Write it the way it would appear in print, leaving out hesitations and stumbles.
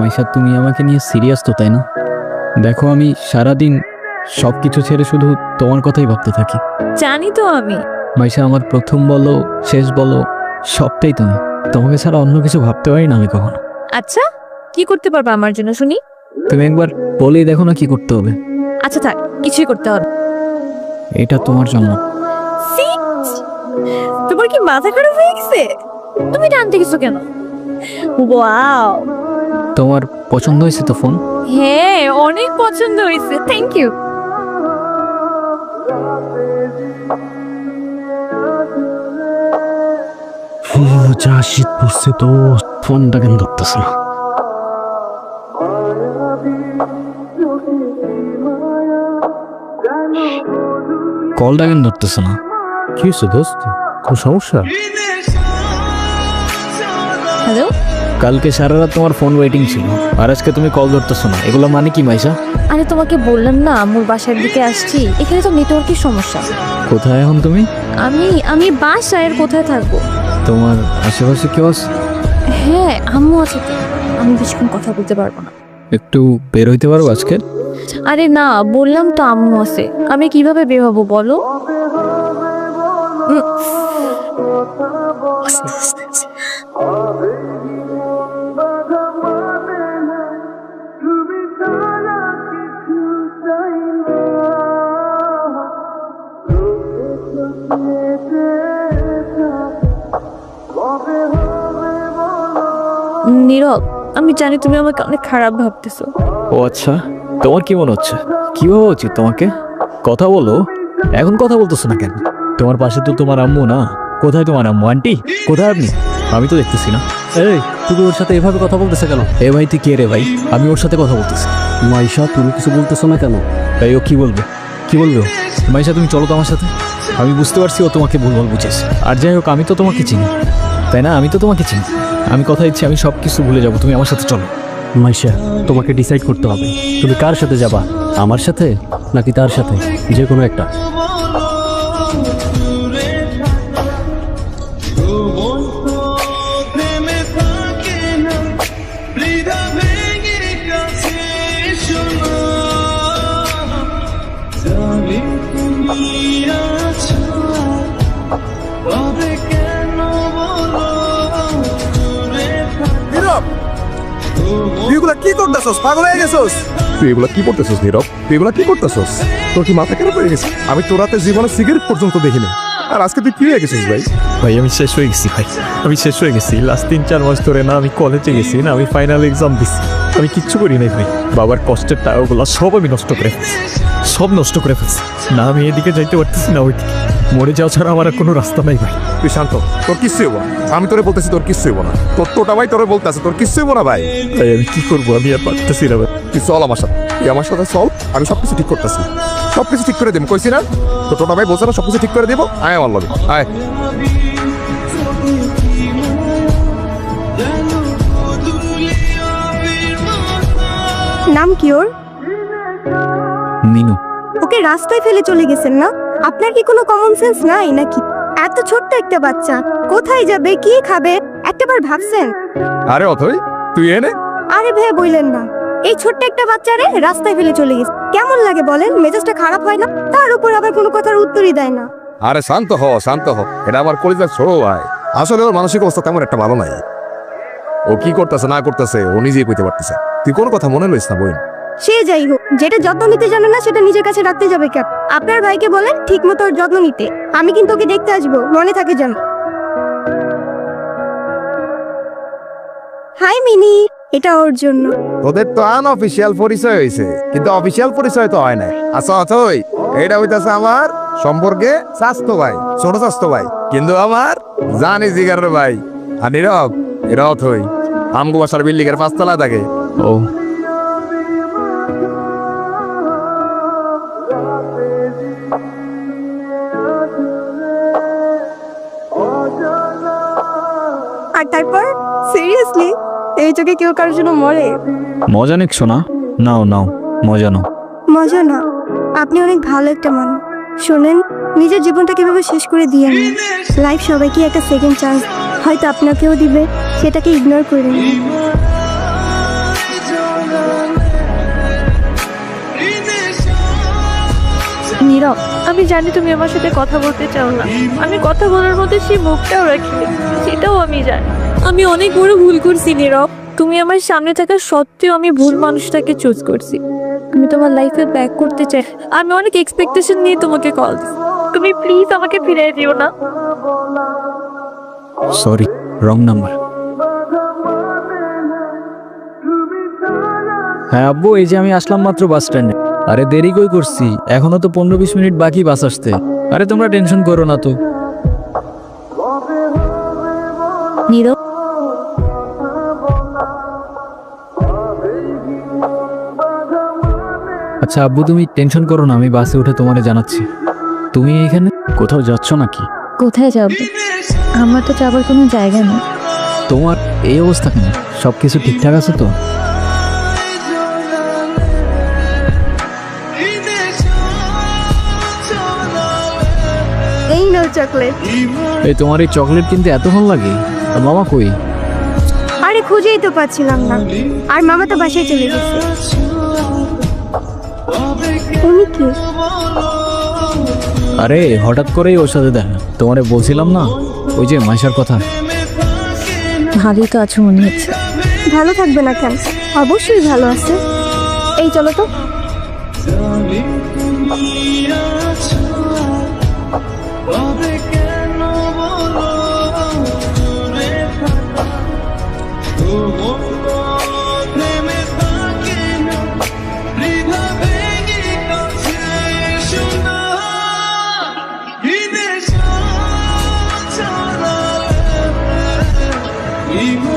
মাইশা, তুমি আমাকে নিয়ে সিরিয়াস তো, তাই না? দেখো, আমি সারাদিন সব কিছু ছেড়ে শুধু তোমার কথাই ভাবতে থাকি। জানি তো আমি। মাইশা, আমার প্রথম বলো শেষ বলো সবটাই তুমি। তোমাকে ছাড়া অন্য কিছু ভাবতে পারি না আমি কখনো। আচ্ছা, কি করতে পারবা আমার জন্য শুনি? তুমি একবার বলেই দেখো না কি করতে হবে। আচ্ছা থাক, কিছুই করতে হবে। এটা তোমার জন্য। তোমার কি মাথা খারাপ হয়ে গেছে? তুমি টানতে গেছো কেন? ওয়াও, তোমার পছন্দ হয়েছে তো ফোন? হ্যাঁ অনেক পছন্দ হয়েছে, থ্যাংক ইউ। যা শীত পড়ছে তো, ফোনটা কেন ধরতেছে না? কলটা কেন ধরতেছে না? কি হয়েছে দোস্ত, কোনো সমস্যা? হ্যালো, কালকে সারা রাত তোমার ফোন ওয়েটিং ছিল, আর আজকে তুমি কল ধরতেছো না, এগুলো মানে কি মাইশা? আরে তোমাকে বললাম না আম্মুর বাসার দিকে আসছি, এখানে তো নেটওয়ার্কের সমস্যা। কোথায় এখন তুমি? আমি বাসায়, কোথায় থাকবো? তোমার আশেপাশে কেউ আছে? হ্যাঁ আম্মু আছে তো, আমি বেশিক্ষণ কথা বলতে পারবো না। একটু বের হইতে পারবো আজকে? আরে না, বললাম তো আম্মু আছে, আমি কিভাবে বের হবো বলো? নীরব, আমি জানি তুমি আমাকে অনেক খারাপ ভাবতেছো। ও আচ্ছা, তোমার কি মনে হচ্ছে? কি ভাবা উচিত তোমাকে? কথা বলো। এখন কথা বলতেছো না কেন? তোমার পাশে তো তোমার আম্মু না। কোথায় তোমার আম্মু? আন্টি কোথায় আপনি? আমি তো দেখতেছি না। এই, তুমি ওর সাথে এভাবে কথা বলতেছে কেন? এ ভাই, তুই কে রে ভাই? আমি ওর সাথে কথা বলতেছি। মাইশা, তুমি কিছু বলতেছো না কেন? তাই ও কি বলবে? কি বলবে ও? মাইশা, তুমি চলো তো আমার সাথে। আমি বুঝতে পারছি ও তোমাকে ভুলভাল বুঝেছে। আর যাই হোক, আমি তো তোমাকে চিনি, তাই না? আমি তো তোমাকে চিনি। আমি কথা দিচ্ছি, আমি সব কিছু ভুলে যাবো, তুমি আমার সাথে চলো। মাইশা, তোমাকে ডিসাইড করতে হবে তুমি কার সাথে যাবা, আমার সাথে নাকি তার সাথে, যে কোনো একটা। তুই এগুলা কি করতেছস? পাগল হয়ে গেছস? তুই এগুলা কি করতেছস নীরব? তুই এগুলা কি করতেছস? তোর কি মাথা খারাপ হয়ে গেছে? আমি তোর রাতে জীবনে সিগারেট পর্যন্ত দেখিনি, আর আজকে তুই কি হয়ে গেছিস ভাই? ভাই আমি শেষ হয়ে গেছি ভাই, আমি শেষ হয়ে গেছি। লাস্ট 3-4 মাস ধরে না আমি কলেজে গেছি, না আমি ফাইনাল এক্সাম দিছি, আমি কিচ্ছু করি নাই ভাই। বাবার কষ্টের টাকাগুলো সব আমি নষ্ট করে ফেলছি, সব নষ্ট করে ফেলছি। না আমি এদিকে যাইতে পারতেছি না ওইদিকে, মরে যাওয়া ছাড়া আমার আর কোনো রাস্তা নাই ভাই। তুই শান্ত, তোর কিচ্ছু হইব না। আমি তোরে বলতেছি তোর কিচ্ছু হইব না। তোর টোটা ভাই তোরে বলতেছে তোর কিচ্ছু হইব না ভাই। ভাই আমি কি করবো, আমি আর পারতেছি না ভাই। তুই চল আমার সাথে, তুই আমার সাথে চল, আমি সবকিছু ঠিক করতেছি, সবকিছু ঠিক করে দেব। কইছি না তোর টোটা ভাই বলছে না সবকিছু ঠিক করে দেবো। আয় আমার লগে আয়। নাম কি ওর? মিনু। ওকে রাস্তায় ফেলে চলে গেছেন না? আপনার কি কোনো কমন সেন্স নাই নাকি? এত ছোট্ট একটা বাচ্চা কোথায় যাবে, কি খাবে, একটাবার ভাবছেন? আরে অথই, তুই এনে। আরে ভাই বললেন না, এই ছোট্ট একটা বাচ্চারে রাস্তায় ফেলে চলে গেছে, কেমন লাগে বলেন? মেজাজটা খারাপ হয় না? তার উপর আবার কোনো কথার উত্তরই দেয় না। আরে শান্ত হ, শান্ত হ। এটা আমার কলিজার ছোট ভাই। আসলে ওর মানসিক অবস্থা তেমন একটা ভালো নাই। ও কি করতেছে না করতেছে ও নিজেই কইতে পারতেছে। তুই কোনো কথা মনে লইস না বোন। সে যাই হোক, যেটা যত্ন নিতে জানে না সেটা নিজের কাছে রাখতে যাবে কেন? আপনার ভাইকে বলেন ঠিক মতো ওর যত্ন নিতে। আমি কিন্তু ওকে দেখতে আসবো, মনে থাকে যেন। হাই মিনি, এটা ওর জন্য। তোদের তো আনঅফিসিয়াল পরিচয় হয়েছে, কিন্তু অফিসিয়াল পরিচয় তো হয় নাই। আচ্ছা অথই, এইটা হইতাছে আমার সম্পর্কে স্বাস্থ্য ভাই, ছোট স্বাস্থ্য ভাই, কিন্তু আমার জানি জিগারের ভাই। আর নীরব, এরা অথই আমগো বাসার বিল্ডিং এর 5 তলা থাকে। ও, আর তারপর সিরিয়াসলি এই চোখে কেউ কারোর জন্য মরে? মজা নিচ্ছ না? নাও নাও, মজা নাও। মজা না, আপনি অনেক ভালো একটা মানুষ। শোনেন, নিজের জীবনটা কিভাবে শেষ করে দিয়ে নেন। লাইফ সবাইকে একটা সেকেন্ড চান্স হয়তো আপনাকেও দিবে, সেটাকে ইগনোর করে নিন। নীরব, আমি জানি তুমি আমার সাথে কথা বলতে চাও না। আমি কথা বলার মধ্যে সেই মুখটাও রাখি, সেটাও আমি জানি। আমি অনেক বড় ভুল করছি নীরব। তুমি আমার সামনে থাকা সত্ত্বেও আমি ভুল মানুষটাকে চুজ করছি। আমি তোমার লাইফে ব্যাক করতে চাই। আমি অনেক এক্সপেকটেশন নিয়ে তোমাকে কল দিচ্ছি। তুমি প্লিজ আমাকে ফিরিয়ে দিও না। Sorry, wrong number. হ্যাঁ আব্বু, এই যে আমি আসলাম মাত্র বাস স্ট্যান্ডে। আরে দেরি কই করছি, এখনো তো 15-20 মিনিট বাকি বাস আসতে। আরে তোমরা টেনশন করো না তো। নীরব, আচ্ছা আব্বু, তুমি টেনশন করো না, আমি বাসে উঠে তোমারে জানাচ্ছি। তুমি এখানে কোথাও যাচ্ছ নাকি? কোথায় যাব? আমার তো যাবার কোনো জায়গা নেই। তোমার এই অবস্থা কেন? সব কিছু ঠিকঠাক আছে তো? এই নাও চকলেট। এই তোমার এই চকলেট কিনতে এত ভালো লাগে? আর মামা কই? আরে খুঁজেই তো পাচ্ছিলাম না, আর মামা তো বাসায় চলে গেছে। উনি কি? আরে হঠাৎ করেই ওর সাথে দেখা। তোমারে বলছিলাম না ওই যে মাইশার কথা। ভালোই তো আছো মনে হচ্ছে। ভালো থাকবে না কেন? অবশ্যই ভালো আছে। এই চলো তো। Even